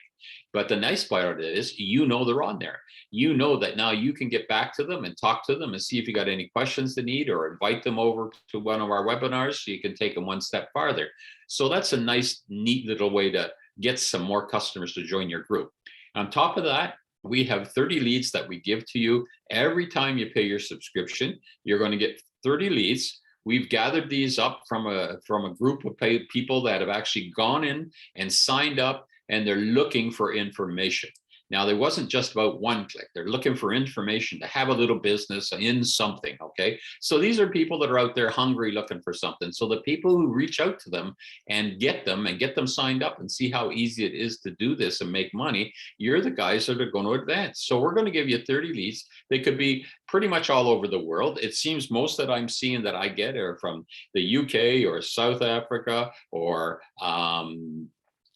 But the nice part of it is, you know, they're on there. You know that now you can get back to them and talk to them and see if you got any questions they need, or invite them over to one of our webinars so you can take them one step farther. So that's a nice, neat little way to get some more customers to join your group. On top of that, we have 30 leads that we give to you every time you pay your subscription. You're going to get 30 leads. We've gathered these up from a group of people that have actually gone in and signed up, and they're looking for information. Now, there wasn't just about OneClick. They're looking for information to have a little business in something, okay? So these are people that are out there hungry, looking for something. So the people who reach out to them and get them signed up and see how easy it is to do this and make money, you're the guys that are going to advance. So we're going to give you 30 leads. They could be pretty much all over the world. It seems most that I'm seeing that I get are from the UK or South Africa or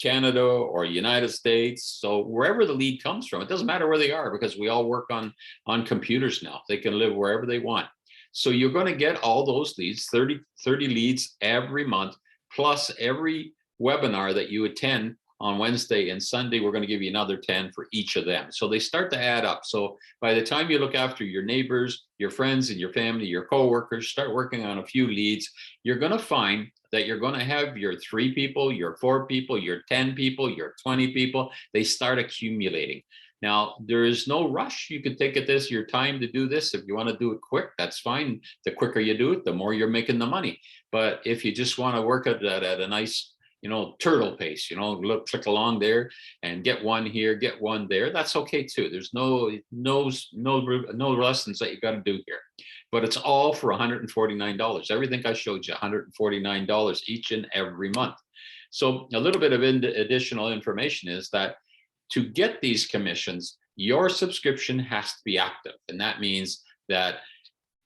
Canada or United States. So wherever the lead comes from, it doesn't matter where they are, because we all work on computers now. They can live wherever they want. So you're going to get all those leads, 30 leads every month, plus every webinar that you attend on Wednesday and Sunday, we're going to give you another 10 for each of them. So they start to add up. So by the time you look after your neighbors, your friends and your family, your coworkers, start working on a few leads, you're going to find that you're going to have your 3 people, your 4 people, your 10 people, your 20 people. They start accumulating. Now, there is no rush. You can take your time to do this. If you want to do it quick, that's fine. The quicker you do it, the more you're making the money. But if you just want to work at a nice, turtle pace, click along there and get one here, get one there, that's okay too. There's no lessons that you got to do here. But it's all for $149. Everything I showed you, $149 each and every month. So a little bit of additional information is that to get these commissions, your subscription has to be active. And that means that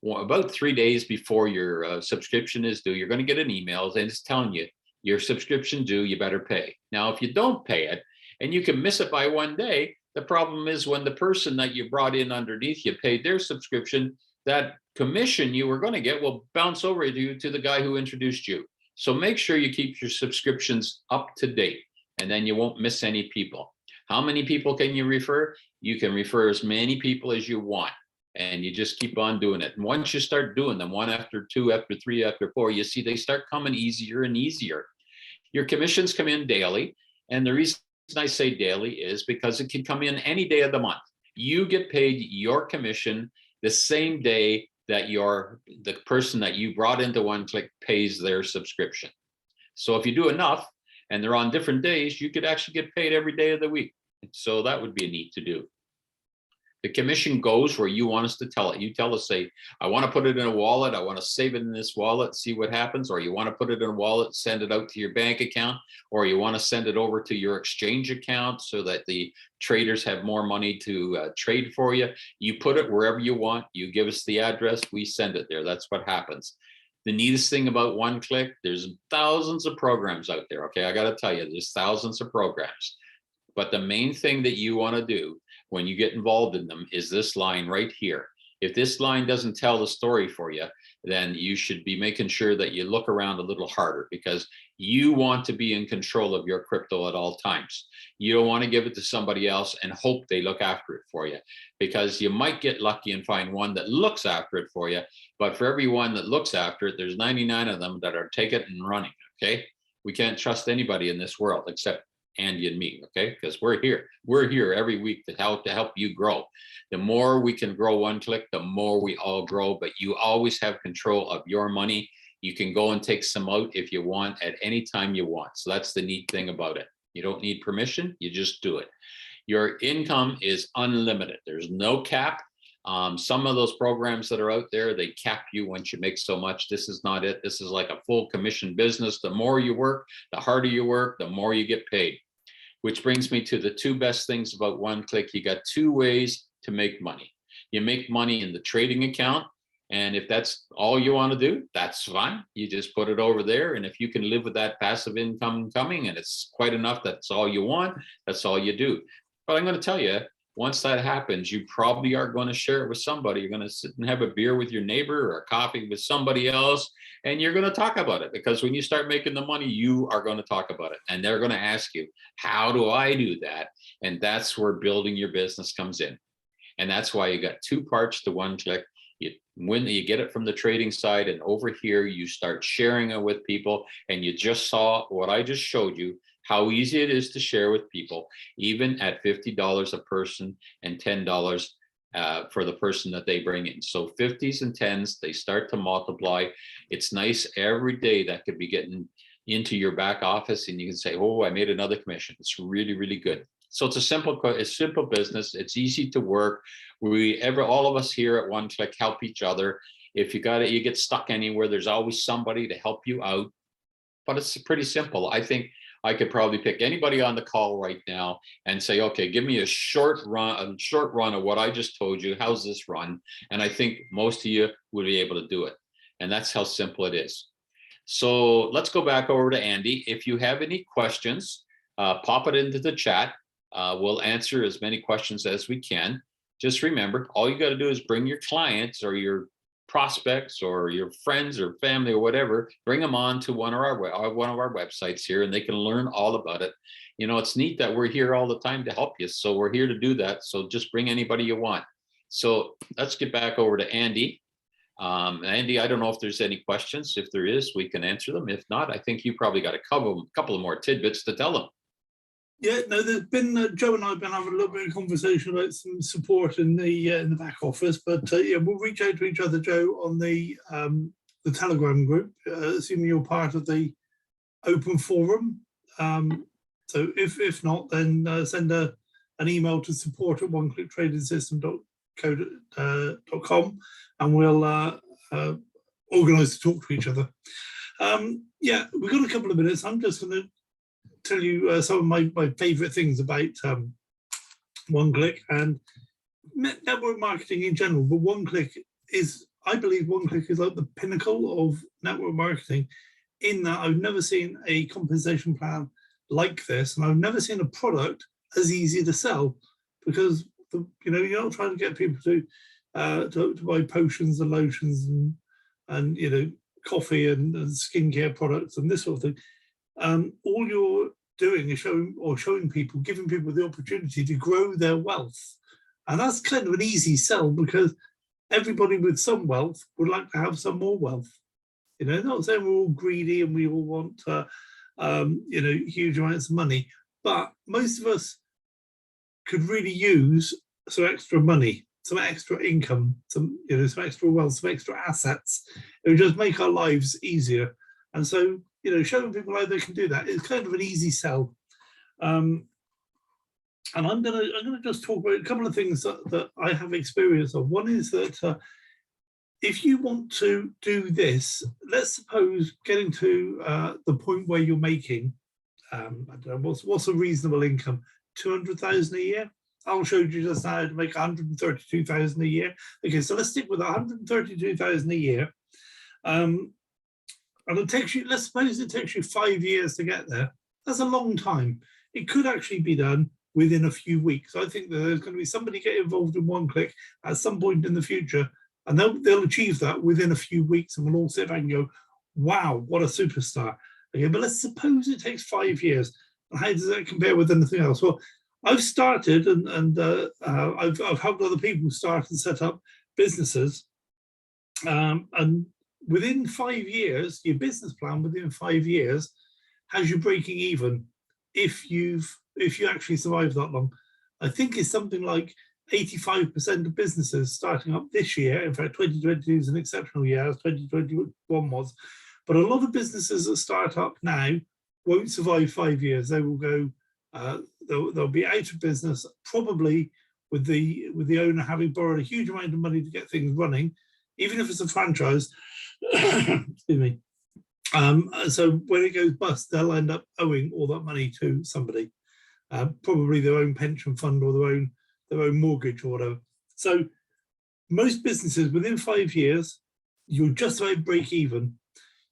about 3 days before your subscription is due, you're going to get an email and it's telling you your subscription due, you better pay. Now, if you don't pay it and you can miss it by 1 day, the problem is when the person that you brought in underneath you paid their subscription, that commission you were going to get will bounce over to the guy who introduced you. So make sure you keep your subscriptions up to date, and then you won't miss any people. How many people can you refer? You can refer as many people as you want, and you just keep on doing it. And once you start doing them, 1 after 2, after 3, after 4, you see they start coming easier and easier. Your commissions come in daily, and the reason I say daily is because it can come in any day of the month. You get paid your commission the same day that the person that you brought into OneClick pays their subscription. So if you do enough and they're on different days, you could actually get paid every day of the week. So that would be neat to do. The commission goes where you want us to tell it. You tell us, say, I want to put it in a wallet. I want to save it in this wallet, see what happens. Or you want to put it in a wallet, send it out to your bank account, or you want to send it over to your exchange account so that the traders have more money to trade for you. You put it wherever you want. You give us the address, we send it there. That's what happens. The neatest thing about OneClick, there's thousands of programs out there. Okay, I got to tell you, there's thousands of programs. But the main thing that you want to do when you get involved in them is this line right here. If this line doesn't tell the story for you, then you should be making sure that you look around a little harder, because you want to be in control of your crypto at all times. You don't want to give it to somebody else and hope they look after it for you, because you might get lucky and find one that looks after it for you. But for every one that looks after it, there's 99 of them that are take it and running. Okay. We can't trust anybody in this world except Andy and me, okay? Because we're here every week to help you grow. The more we can grow OneClick, the more we all grow. But you always have control of your money. You can go and take some out if you want at any time you want. So that's the neat thing about it. You don't need permission, you just do it. Your income is unlimited. There's no cap. Some of those programs that are out there, they cap you once you make so much. This is not it. This is like a full commission business. The more you work, the harder you work, the more you get paid. Which brings me to the 2 best things about OneClick. You got 2 ways to make money. You make money in the trading account. And if that's all you want to do, that's fine. You just put it over there. And if you can live with that passive income coming and it's quite enough, that's all you want, that's all you do. But I'm going to tell you, once that happens, you probably are going to share it with somebody. You're going to sit and have a beer with your neighbor or a coffee with somebody else, and you're going to talk about it, because when you start making the money, you are going to talk about it. And they're going to ask you, how do I do that? And that's where building your business comes in. And that's why you got 2 parts to OneClick. When you get it from the trading side, and over here, you start sharing it with people. And you just saw what I just showed you, how easy it is to share with people, even at $50 a person and $10 for the person that they bring in. So 50s and 10s, they start to multiply. It's nice every day that could be getting into your back office, and you can say, oh, I made another commission. It's really, really good. So it's a simple business. It's easy to work. All of us here at OneClick help each other. If you get stuck anywhere, there's always somebody to help you out. But it's pretty simple. I think I could probably pick anybody on the call right now and say, okay, give me a short run of what I just told you. How's this run? And I think most of you would be able to do it. And that's how simple it is. So let's go back over to Andy. If you have any questions, pop it into the chat. We'll answer as many questions as we can. Just remember, all you got to do is bring your clients or your prospects or your friends or family or whatever, bring them on to one of our websites here, and they can learn all about it. It's neat that we're here all the time to help you. So we're here to do that. So just bring anybody you want. So let's get back over to Andy. Andy, I don't know if there's any questions. If there is, we can answer them. If not, I think you probably got a couple of more tidbits to tell them. Yeah, no, there's been Joe and I have been having a little bit of conversation about some support in the back office, but yeah, we'll reach out to each other, Joe, on the Telegram group, assuming you're part of the open forum. So if not, then send an email to support@oneclicktradingSystem.co.com, and we'll organise to talk to each other. Yeah, we've got a couple of minutes. I'm just going to tell you some of my favourite things about OneClick and network marketing in general. But I believe OneClick is like the pinnacle of network marketing, in that I've never seen a compensation plan like this, and I've never seen a product as easy to sell, because you're not trying to get people to buy potions and lotions and coffee and skincare products and this sort of thing. All you're doing is showing people, giving people the opportunity to grow their wealth. And that's kind of an easy sell, because everybody with some wealth would like to have some more wealth. Not saying we're all greedy and we all want, huge amounts of money, but most of us could really use some extra money, some extra income, some extra wealth, some extra assets. It would just make our lives easier. And so, showing people how they can do that is kind of an easy sell. And I'm gonna just talk about a couple of things that I have experience of. One is that if you want to do this, let's suppose getting to the point where you're making, I don't know, what's a reasonable income? 200,000 a year. I'll show you just now to make 132,000 a year. Okay, so let's stick with 132,000 a year. And it takes you, let's suppose it takes you 5 years to get there. That's a long time. It could actually be done within a few weeks. I think that there's going to be somebody get involved in OneClick at some point in the future, and they'll achieve that within a few weeks, and we'll all sit back and go, wow, what a superstar. Okay, but let's suppose it takes 5 years. And how does that compare with anything else? Well, I've started and I've helped other people start and set up businesses. And within 5 years, your business plan within 5 years has you breaking even if you actually survive that long. I think it's something like 85% of businesses starting up this year. In fact, 2022 is an exceptional year, as 2021 was. But a lot of businesses that start up now won't survive 5 years. They will go, they'll be out of business, probably with the owner having borrowed a huge amount of money to get things running, even if it's a franchise. Excuse me. So when it goes bust, they'll end up owing all that money to somebody, probably their own pension fund or their own mortgage or whatever. So most businesses within 5 years, you'll just about break even.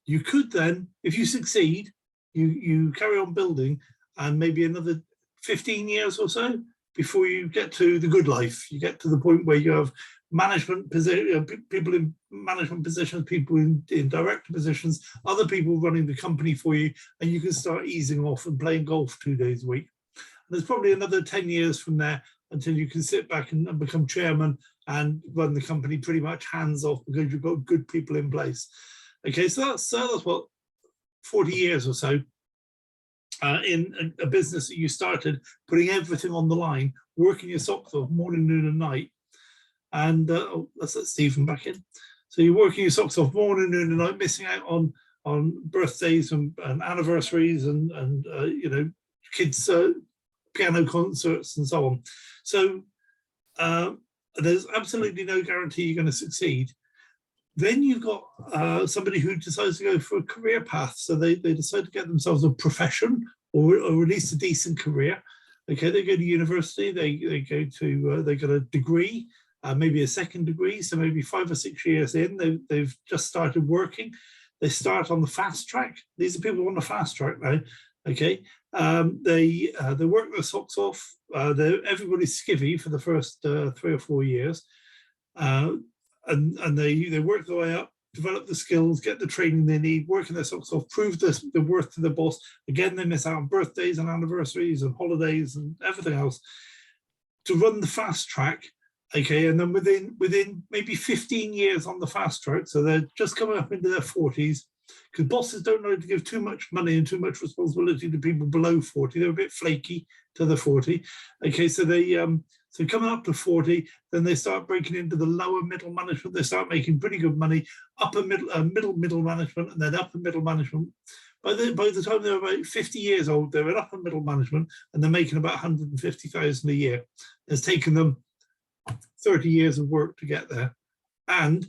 You could then, if you succeed, you carry on building, and maybe another 15 years or so before you get to the good life. You get to the point where you have management position, people in management positions, people in director positions, other people running the company for you, and you can start easing off and playing golf 2 days a week. And there's probably another 10 years from there until you can sit back and become chairman and run the company pretty much hands off, because you've got good people in place. Okay, so that's what, 40 years or so in a business that you started, putting everything on the line, working your socks off morning, noon, and night. And let's let Stephen back in. So you're working your socks off morning, noon, and night, missing out on birthdays and anniversaries and kids' piano concerts and so on. So there's absolutely no guarantee you're going to succeed. Then you've got somebody who decides to go for a career path. So they decide to get themselves a profession, or at least a decent career. Okay, they go to university, they get a degree, maybe a second degree. So maybe 5 or 6 years in, they've just started working. They start on the fast track. These are people on the fast track now. Okay, they work their socks off. Everybody's skivvy for the first 3 or 4 years. And they work their way up, develop the skills, get the training they need, working their socks off, prove the worth to the boss. Again, they miss out on birthdays and anniversaries and holidays and everything else to run the fast track. Okay, and then within maybe 15 years on the fast track, so they're just coming up into their 40s, because bosses don't know to give too much money and too much responsibility to people below 40. They're a bit flaky to the 40. Okay, so they so coming up to 40, then they start breaking into the lower middle management. They start making pretty good money, upper middle management, and then upper middle management. By the time they're about 50 years old, they're in upper middle management and they're making about 150,000 a year. It's taken them 30 years of work to get there. And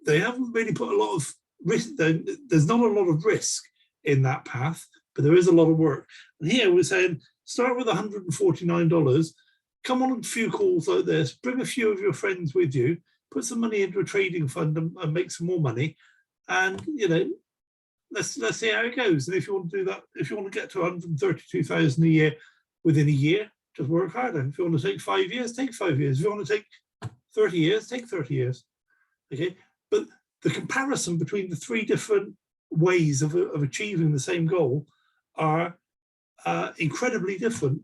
they haven't really put a lot of risk. There's not a lot of risk in that path, but there is a lot of work. And here we're saying, start with $149, come on a few calls like this, bring a few of your friends with you, put some money into a trading fund and make some more money. And, you know, let's see how it goes. And if you want to do that, if you want to get to 132,000 a year within a year, just work harder. If you want to take 5 years, take 5 years. If you want to take 30 years, take 30 years. Okay, but the comparison between the three different ways of achieving the same goal are incredibly different.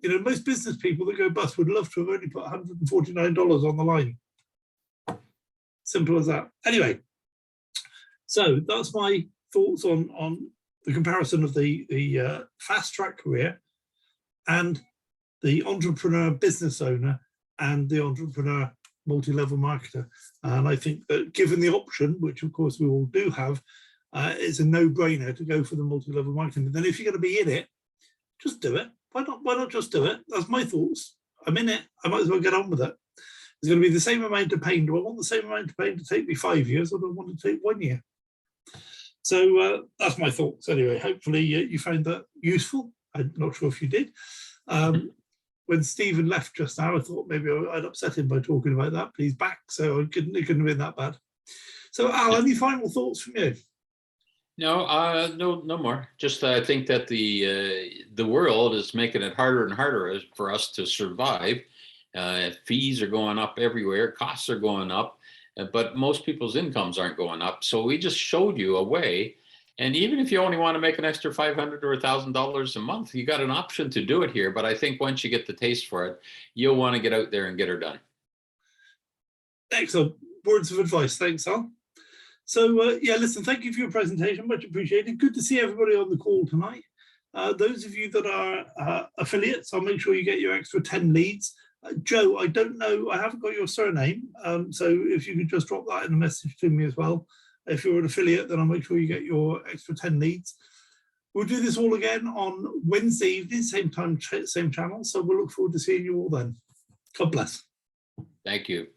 You know, most business people that go bust would love to have only put $149 on the line. Simple as that. Anyway, so that's my thoughts on the comparison of the fast track career and the entrepreneur business owner and the entrepreneur multi-level marketer. And I think that given the option, which of course we all do have, it's a no-brainer to go for the multi-level marketing. And then if you're going to be in it, just do it. Why not just do it? That's my thoughts. I'm in it. I might as well get on with it. There's going to be the same amount of pain. Do I want the same amount of pain to take me 5 years, or do I want to take 1 year? So that's my thoughts. Anyway, hopefully you found that useful. I'm not sure if you did. When Stephen left just now, I thought maybe I'd upset him by talking about that, but he's back, so it couldn't have been that bad. So Al, any final thoughts from you? No, no more. Just I think that the world is making it harder and harder for us to survive. Fees are going up everywhere, costs are going up, but most people's incomes aren't going up. So we just showed you a way. And even if you only want to make an extra $500 or $1,000 a month, you got an option to do it here. But I think once you get the taste for it, you'll want to get out there and get her done. Excellent words of advice. Thanks, Al. So yeah, listen, thank you for your presentation. Much appreciated. Good to see everybody on the call tonight. Those of you that are affiliates, I'll make sure you get your extra 10 leads. Joe, I don't know, I haven't got your surname. So if you could just drop that in a message to me as well. If you're an affiliate, then I'll make sure you get your extra 10 leads. We'll do this all again on Wednesday evening, same time, same channel. So we'll look forward to seeing you all then. God bless. Thank you.